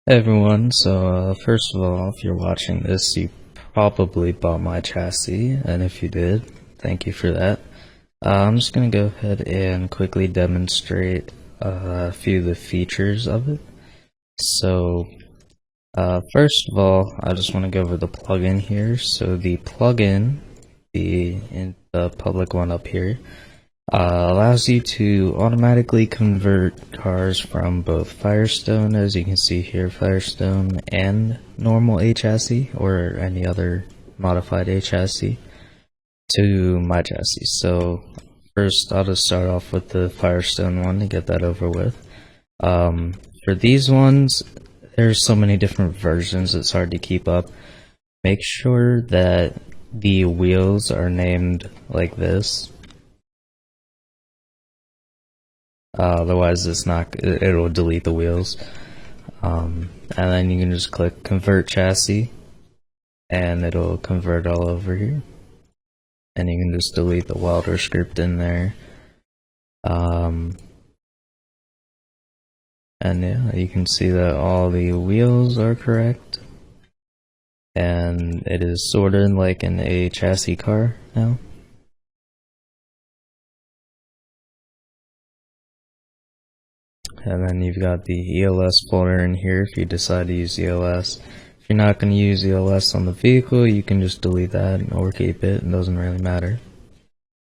Hey everyone, first of all, if you're watching this, you probably bought my chassis, and if you did, thank you for that. I'm just going to go ahead and quickly demonstrate a few of the features of it. First of all, I just want to go over the plugin here. So the plugin, the public one up here, allows you to automatically convert cars from both Firestone, as you can see here, Firestone, and normal chassis, or any other modified chassis, to my chassis. So first, I'll just start off with the Firestone one to get that over with. For these ones, there's so many different versions, it's hard to keep up. Make sure that the wheels are named like this. Otherwise it'll delete the wheels. And then you can just click convert chassis and it'll convert all over here. And you can just delete the welder script in there. And yeah, you can see that all the wheels are correct. And it is sorted like in a chassis car now. And then you've got the ELS folder in here if you decide to use ELS. If you're not going to use ELS on the vehicle, you can just delete that or keep it. It doesn't really matter.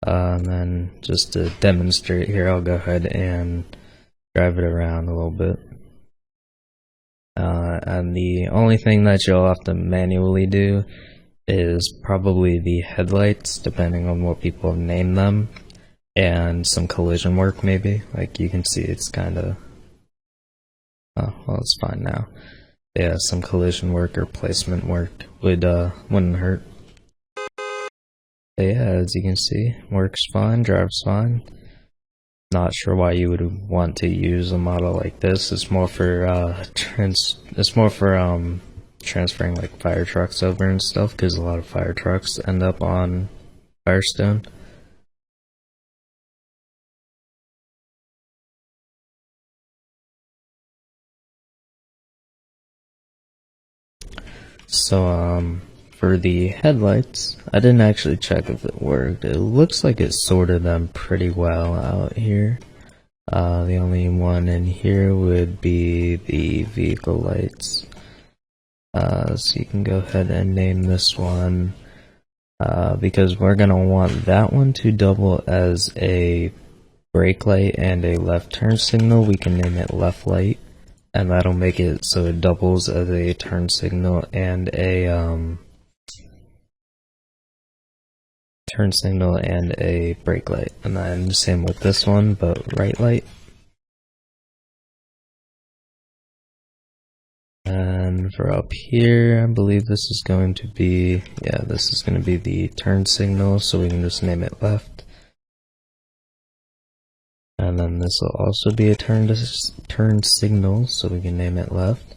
And then just to demonstrate here, I'll go ahead and drive it around a little bit. And the only thing that you'll have to manually do is probably the headlights, depending on what people have named them. And some collision work, maybe. Like you can see, it's kind of. Oh, well, it's fine now. Yeah, some collision work or placement work wouldn't hurt. But yeah, as you can see, works fine, drives fine. Not sure why you would want to use a model like this. It's more for transferring like fire trucks over and stuff, because a lot of fire trucks end up on Firestone. So, for the headlights, I didn't actually check if it worked. It looks like it sorted them pretty well out here. The only one in here would be the vehicle lights. So you can go ahead and name this one, because we're gonna want that one to double as a brake light and a left turn signal. We can name it left light. And that'll make it so it doubles as a turn signal and a brake light. And then same with this one, but right light. And for up here, I believe this is going to be, yeah, this is going to be the turn signal, so we can just name it left. And then this will also be a turn signal, so we can name it left,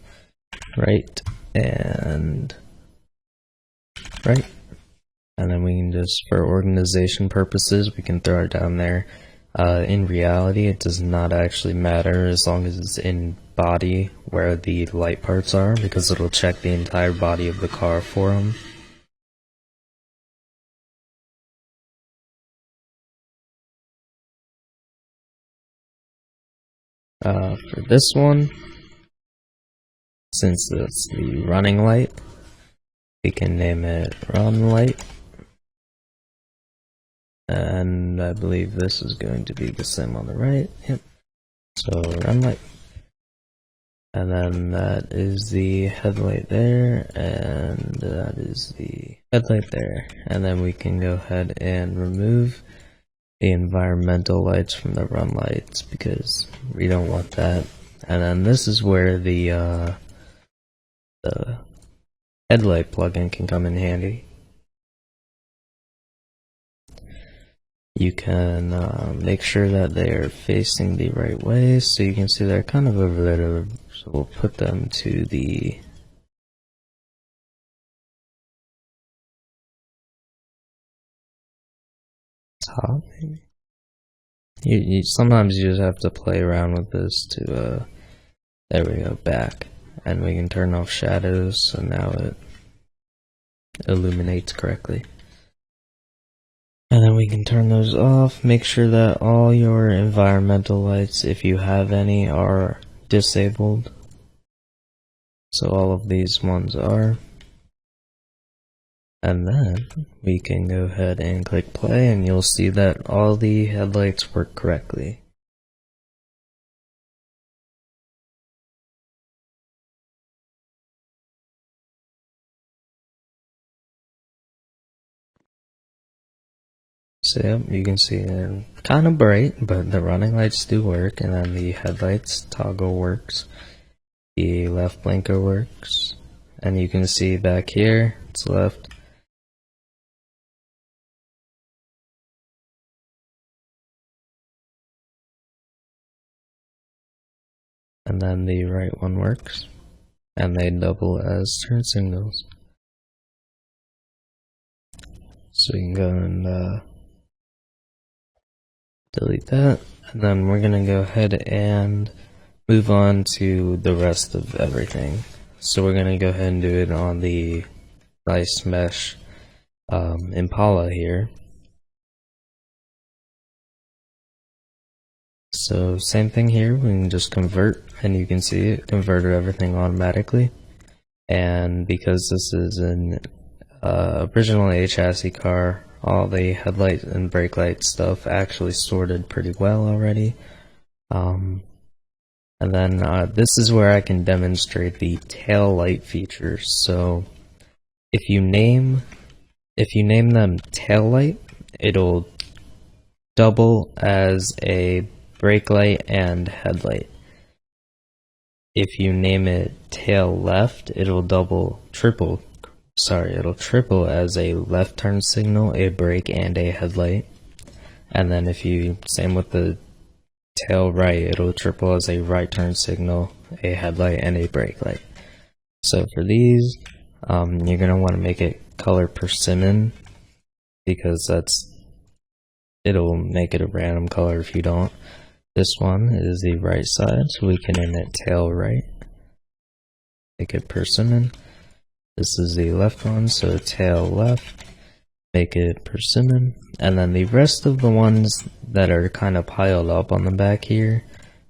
right, and right. And then we can just, for organization purposes, we can throw it down there. In reality, it does not actually matter as long as it's in body where the light parts are, because it'll check the entire body of the car for them. For this one, since it's the running light, we can name it run light. And I believe this is going to be the same on the right. Yep. So run light. And then that is the headlight there, and that is the headlight there. And then we can go ahead and remove the environmental lights from the run lights, because we don't want that. And then this is where the headlight plugin can come in handy. You can make sure that they are facing the right way, so you can see they're kind of over there, so we'll put them to the top, maybe? Sometimes you just have to play around with this to, there we go, back. and we can turn off shadows so now it illuminates correctly. And then we can turn those off. Make sure that all your environmental lights, if you have any, are disabled. So all of these ones are. And then we can go ahead and click play and you'll see that all the headlights work correctly. So yep, you can see they're kind of bright, but the running lights do work, and then the headlights toggle works, the left blinker works, and you can see back here, it's left. And then the right one works, and they double as turn signals. So you can go and delete that, and then we're gonna go ahead and move on to the rest of everything. So we're gonna go ahead and do it on the nice mesh Impala here. So same thing here, we can just convert, and you can see it converted everything automatically. And because this is an originally a chassis car, all the headlight and brake light stuff actually sorted pretty well already. And then this is where I can demonstrate the tail light features. So if you name them tail light, it'll double as a brake light and headlight. If you name it tail left, it'll triple as a left turn signal, a brake, and a headlight. And then if you, same with the tail right, it'll triple as a right turn signal, a headlight, and a brake light. So for these, you're going to want to make it color persimmon, because it'll make it a random color if you don't. This one is the right side, so we can name it tail right, make it persimmon. This is the left one, so tail left, make it persimmon. And then the rest of the ones that are kind of piled up on the back here,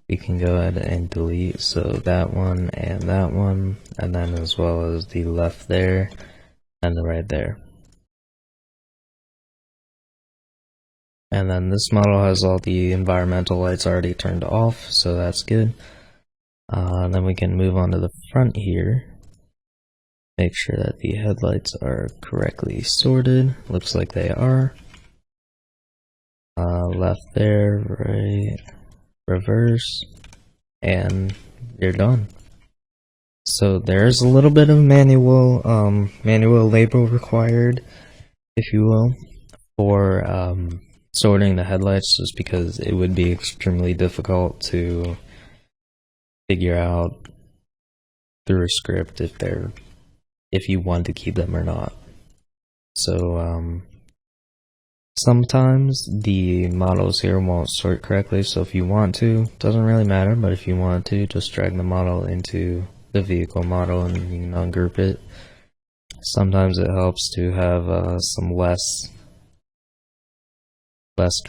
we can go ahead and delete. So that one, and then as well as the left there, and the right there. And then this model has all the environmental lights already turned off, so that's good. And then we can move on to the front here. Make sure that the headlights are correctly sorted. Looks like they are. Left there, right, reverse, and you're done. So there's a little bit of manual labor required, if you will, for sorting the headlights, just because it would be extremely difficult to figure out through a script if you want to keep them or not. So sometimes the models here won't sort correctly, so if you want to, doesn't really matter, but if you want to, just drag the model into the vehicle model and you can ungroup it. Sometimes it helps to have some less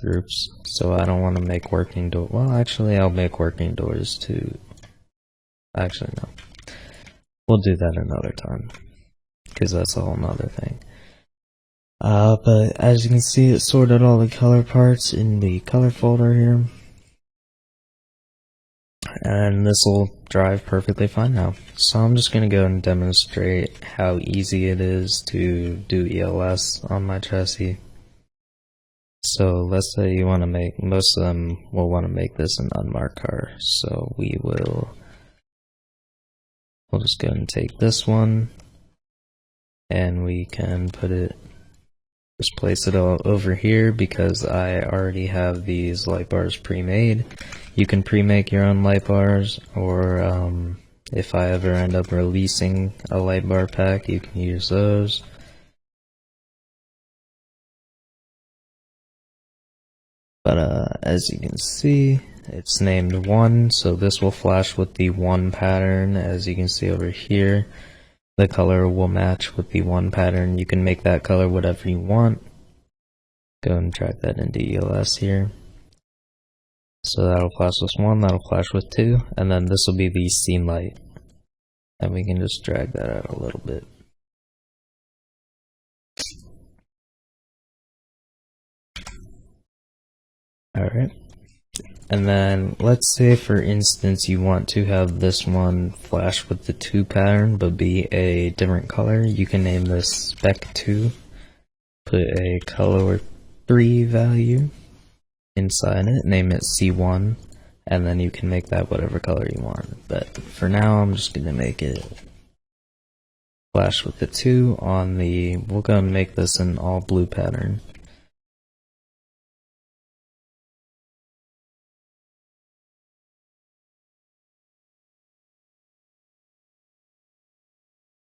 groups, so I don't want to make working door. Well, actually, I'll make working doors too. Actually, no. We'll do that another time, because that's a whole nother thing. But as you can see, it sorted all the color parts in the color folder here. And this will drive perfectly fine now. So I'm just going to go and demonstrate how easy it is to do ELS on my chassis. So let's say you want to make, most of them will want to make this an unmarked car. So we'll just go and take this one, and we can just place it all over here, because I already have these light bars pre-made. You can pre-make your own light bars, or if I ever end up releasing a light bar pack, you can use those. But as you can see, It's named 1, so this will flash with the 1 pattern. As you can see over here, the color will match with the 1 pattern. You can make that color whatever you want. Go and drag that into ELS here. So that'll flash with 1, that'll flash with 2, and then this will be the scene light. And we can just drag that out a little bit. Alright. And then let's say for instance you want to have this one flash with the 2 pattern but be a different color. You can name this spec 2, put a color 3 value inside it, name it C1, and then you can make that whatever color you want. But for now I'm just going to make it flash with the 2 on the, we'll go and make this an all blue pattern.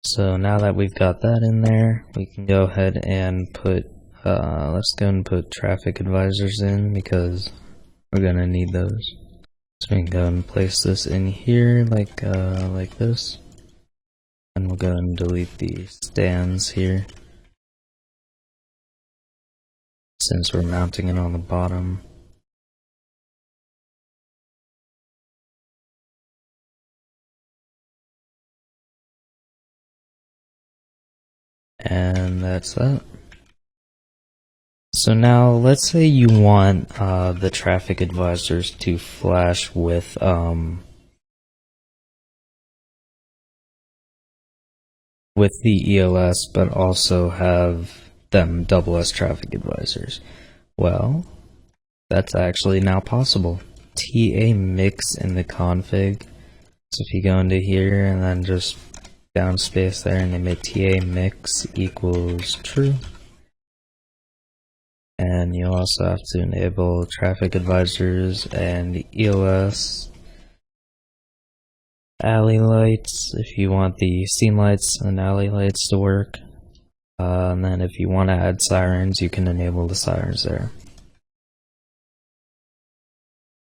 So now that we've got that in there, we can go ahead and put, let's go and put traffic advisors in because we're gonna need those. So we can go and place this in here like this. And we'll go and delete the stands here, since we're mounting it on the bottom. And that's that. So now let's say you want the traffic advisors to flash with the ELS, but also have them double as traffic advisors. Well, that's actually now possible. TA mix in the config. So if you go into here and then just downspace there and name it TA mix equals true. And you also have to enable traffic advisors and ELS alley lights if you want the scene lights and alley lights to work. And then if you want to add sirens, you can enable the sirens there.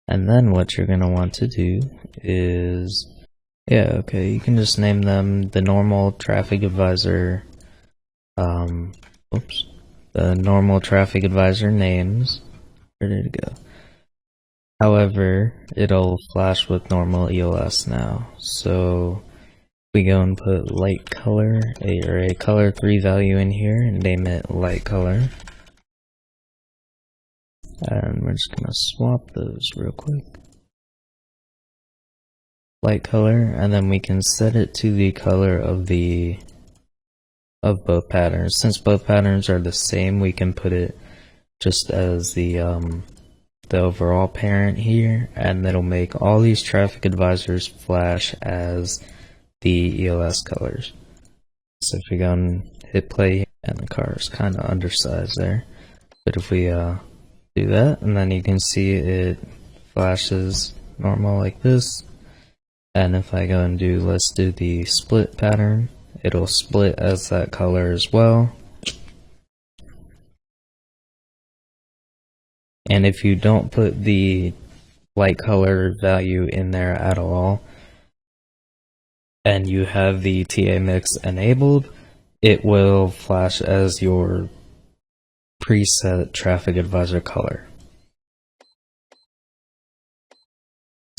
And then what you're going to want to do is, you can just name them the normal traffic advisor, the normal traffic advisor names. Where did it go? However, it'll flash with normal ELS now. So we go and put light color, or a color 3 value in here and name it light color. And we're just gonna swap those real quick. Light color, and then we can set it to the color of both patterns. Since both patterns are the same, we can put it just as the overall parent here, and that'll make all these traffic advisors flash as the ELS colors. So if we go and hit play, and the car is kind of undersized there, but if we do that, and then you can see it flashes normal like this. And if I go and do, let's do the split pattern, it'll split as that color as well. And if you don't put the light color value in there at all, and you have the TA mix enabled, it will flash as your preset traffic advisor color.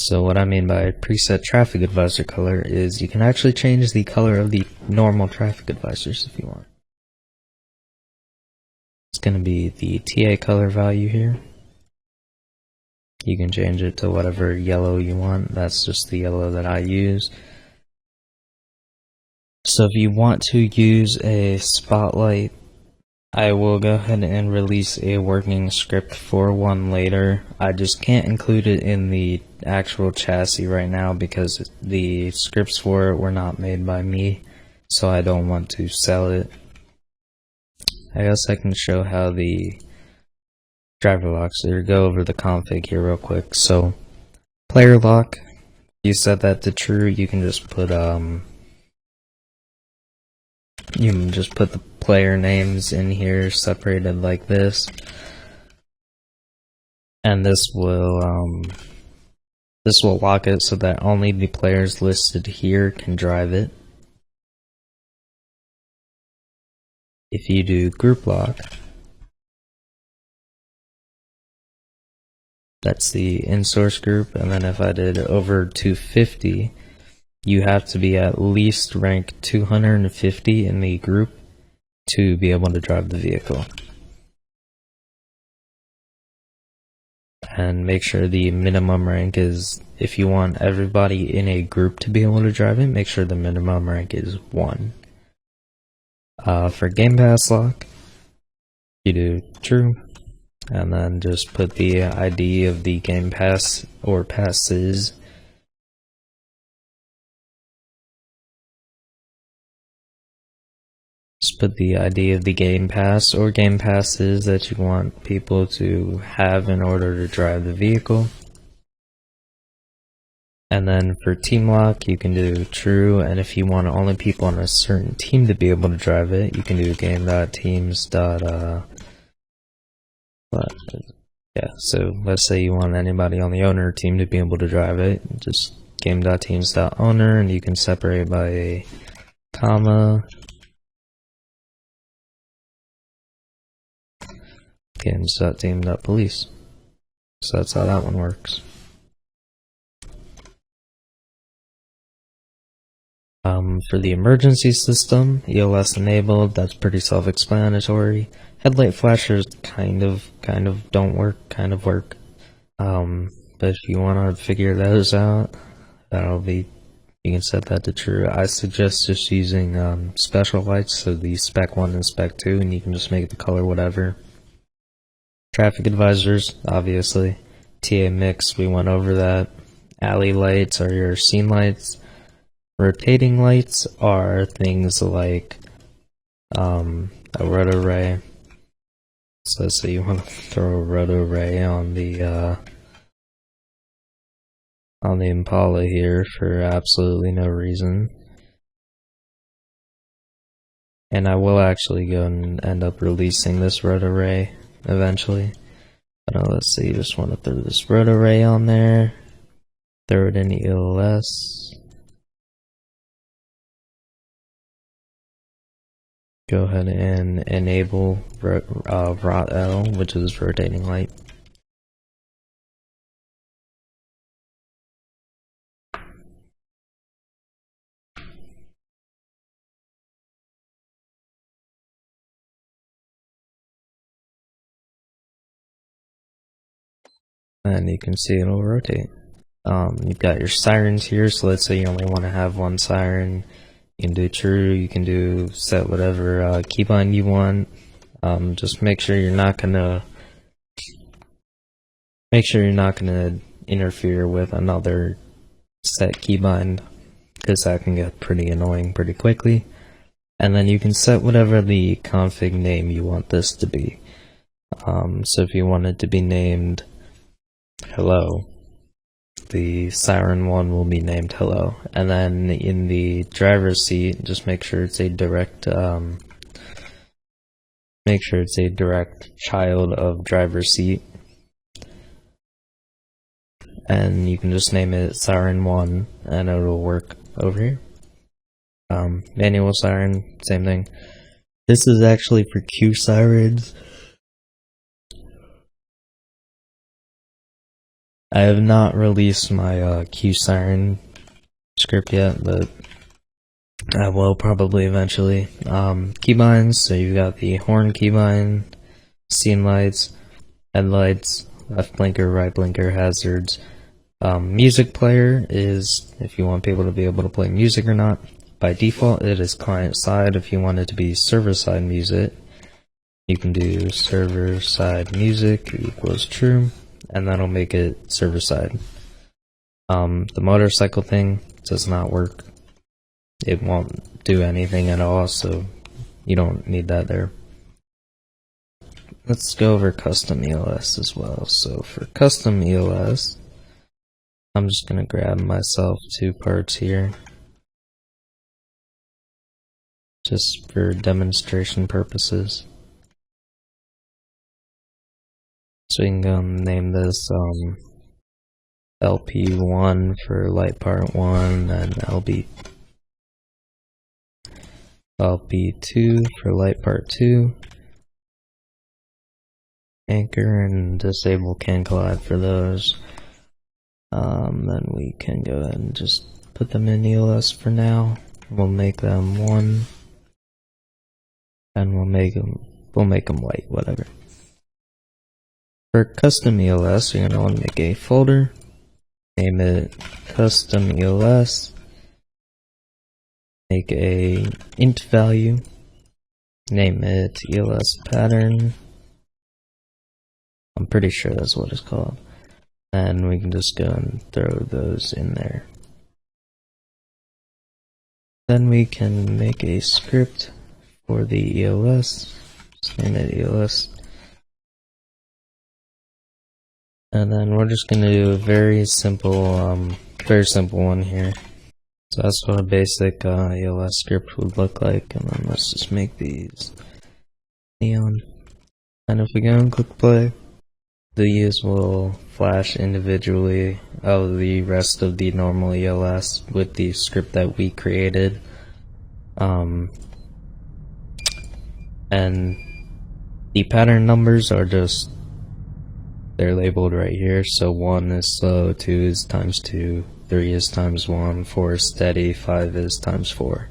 So what I mean by preset traffic advisor color is you can actually change the color of the normal traffic advisors if you want. It's going to be the TA color value here. You can change it to whatever yellow you want. That's just the yellow that I use. So if you want to use a spotlight, I will go ahead and release a working script for one later. I just can't include it in the actual chassis right now because the scripts for it were not made by me, so I don't want to sell it. I guess I can show how the driver locks, or go over the config here real quick. So player lock, you set that to true, you can just put the player names in here separated like this, and this will This will lock it so that only the players listed here can drive it. If you do group lock, that's the Insource group, and then if I did over 250, you have to be at least rank 250 in the group to be able to drive the vehicle. And make sure the minimum rank is, if you want everybody in a group to be able to drive it, make sure the minimum rank is 1. For Game Pass lock, you do true, and then just put the ID of the Game Pass or passes. Just put the ID of the Game Pass or Game Passes that you want people to have in order to drive the vehicle. And then for team lock, you can do true, and if you want only people on a certain team to be able to drive it, you can do game.teams. Yeah, so let's say you want anybody on the owner team to be able to drive it, just game.teams.owner, and you can separate by a comma. Games.team.police. So that's how that one works. For the emergency system, EOS enabled, that's pretty self-explanatory. Headlight flashers kind of don't work, kind of work. But if you want to figure those out, you can set that to true. I suggest just using special lights, so the spec 1 and spec 2, and you can just make the color whatever. Traffic advisors, obviously. TA mix, we went over that. Alley lights are your scene lights. Rotating lights are things like a roto ray. So you want to throw a roto ray on the Impala here for absolutely no reason. And I will actually go and end up releasing this roto ray eventually. But let's see, you just want to throw this roto ray on there. Throw it in EOS. Go ahead and enable ROT-L, which is rotating light. And you can see it'll rotate. You've got your sirens here, so let's say you only want to have one siren. You can do true, you can do set whatever keybind you want. Just make sure you're not gonna interfere with another set keybind, because that can get pretty annoying pretty quickly. And then you can set whatever the config name you want this to be. So if you want it to be named hello, the siren one will be named hello. And then in the driver's seat, just make sure it's a direct child of driver's seat. And you can just name it siren 1 and it'll work over here. Manual siren, same thing. This is actually for Q sirens. I have not released my Q siren script yet, but I will probably eventually. Keybinds, so you've got the horn keybind, scene lights, headlights, left blinker, right blinker, hazards. Music player is if you want people to be able to play music or not. By default, it is client side. If you want it to be server side music, you can do server side music equals true, and that'll make it server side. The motorcycle thing does not work. It won't do anything at all, so you don't need that there. Let's go over custom EOS as well. So for custom EOS, I'm just gonna grab myself 2 parts here, just for demonstration purposes. So we can go and name this LP1 for light part 1, and LP2 for light part 2. Anchor and disable can collide for those. Then we can go ahead and just put them in ELS for now. We'll make them 1, and we'll make them white, whatever. For custom ELS, you're gonna want to make a folder, name it custom ELS, make a int value, name it ELS pattern. I'm pretty sure that's what it's called. And we can just go and throw those in there. Then we can make a script for the ELS, just name it ELS. And then we're just gonna do a very simple one here. So that's what a basic ELS script would look like. And then let's just make these neon. And if we go and click play, these will flash individually out of the rest of the normal ELS with the script that we created. And the pattern numbers are just, they're labeled right here. So 1 is slow, 2 is times 2, 3 is times 1, 4 is steady, 5 is times 4.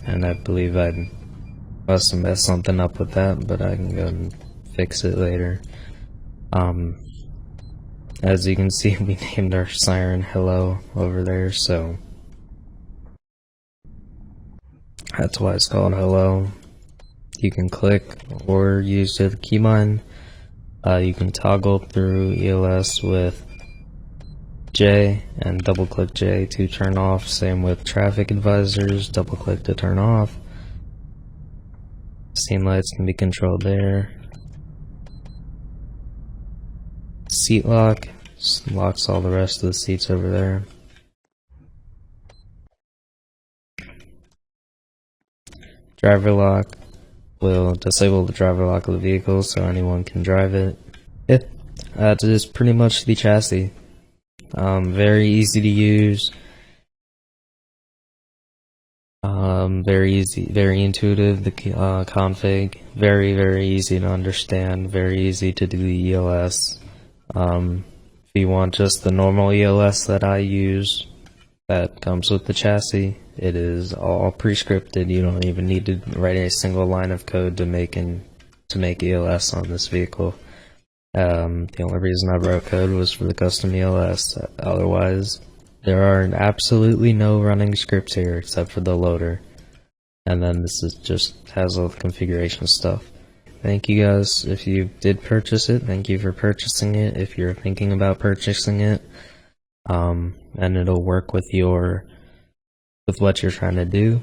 And I believe I must have messed something up with that, but I can go and fix it later. As you can see, we named our siren Hello over there, so that's why it's called Hello. You can click or use the keybind. You can toggle through ELS with J and double click J to turn off. Same with traffic advisors, double click to turn off. Scene lights can be controlled there. Seat lock just locks all the rest of the seats over there. Driver lock will disable the driver lock of the vehicle so anyone can drive it. Yeah, that is pretty much the chassis. Very easy to use. Very easy, very intuitive, the config. Very easy to understand, very easy to do the ELS. If you want just the normal ELS that I use, that comes with the chassis, it is all pre-scripted. You don't even need to write a single line of code to make ELS on this vehicle. The only reason I wrote code was for the custom ELS. Otherwise, there are absolutely no running scripts here except for the loader. And then this is just has all the configuration stuff. Thank you guys if you did purchase it. Thank you for purchasing it. If you're thinking about purchasing it, and it'll work with what you're trying to do,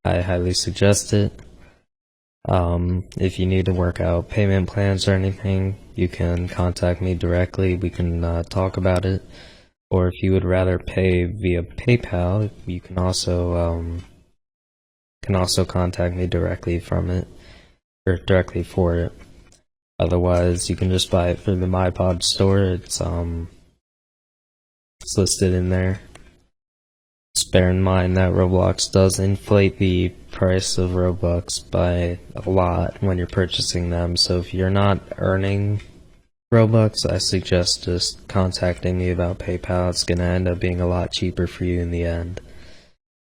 I highly suggest it. If you need to work out payment plans or anything, you can contact me directly. We can talk about it. Or if you would rather pay via PayPal, you can also contact me directly from it, or directly for it. Otherwise, you can just buy it from the MyPod store. It's listed in there. Just bear in mind that Roblox does inflate the price of Robux by a lot when you're purchasing them. So if you're not earning Robux, I suggest just contacting me about PayPal. It's gonna end up being a lot cheaper for you in the end.